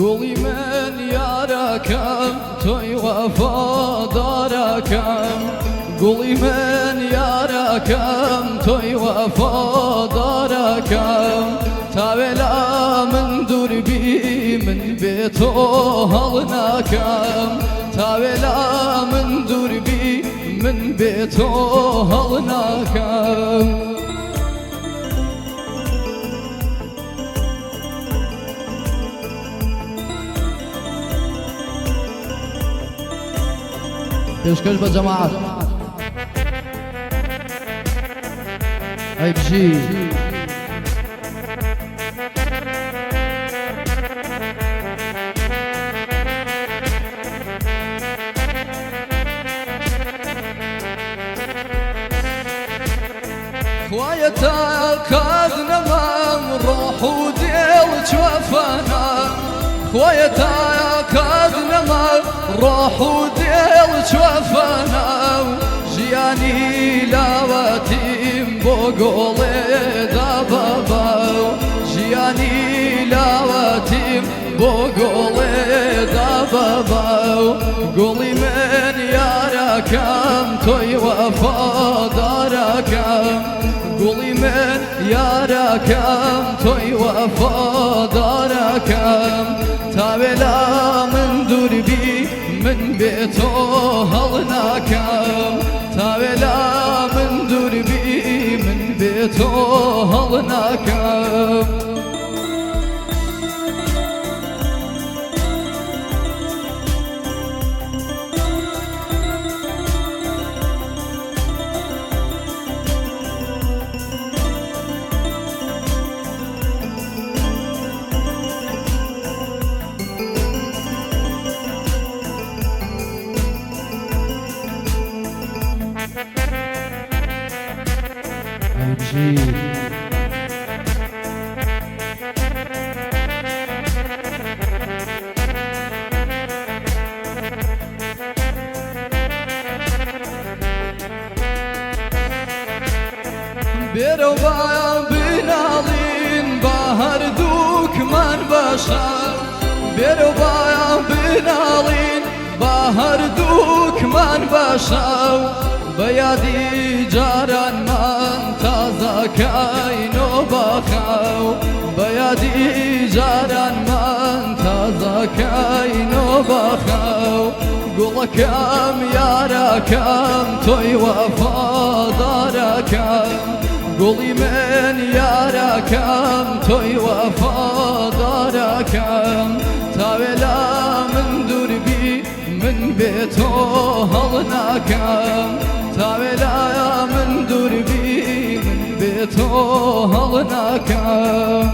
قولي من ياركم توي وفاداركم قولي من ياركم توي وفاداركم تاويلا من دربي من بيتو هلناكم تاويلا من دربي من بيتو هلناكم پێشکەش بە جەماعەت ئەی بژی خوایە تا کات نەمام ڕۆح و دێڵ چوەفەنا خوایە تا کات نەمام ڕۆح و دێڵ چوەفەنا ژیانی لاوەتیم بۆ گۆڵێدا بەباو ژیانی لاوەتیم بۆ گۆڵێدا بەباو گوڵی من یارەکەم تۆی وەفادارەکەم گوڵی من یارەکەم تۆی وەفادارەکەم تاوێلا من دووربی من بێتۆ هەڵناکەم تاوێلا من دووربی من بێتۆ هەڵناکەم ئەی بژی بێرە وایە بناڵین بە هەردووکمان بەشە بێرە وایە بناڵین بە هەردووکمان بەشە بە یادی جارانمان تازەکەینۆ بەخەو بە یادی جارانمان تازەکەینۆ بەخەو گوڵەکەم یارەکەم تۆی وەفادارەکەم گوڵی من یارەکەم تۆی وەفادارەکەم تاوێلا من دووربی من بێتۆ هەڵناکەم تاوێلا من دووربی من بێتۆ هەڵناکەم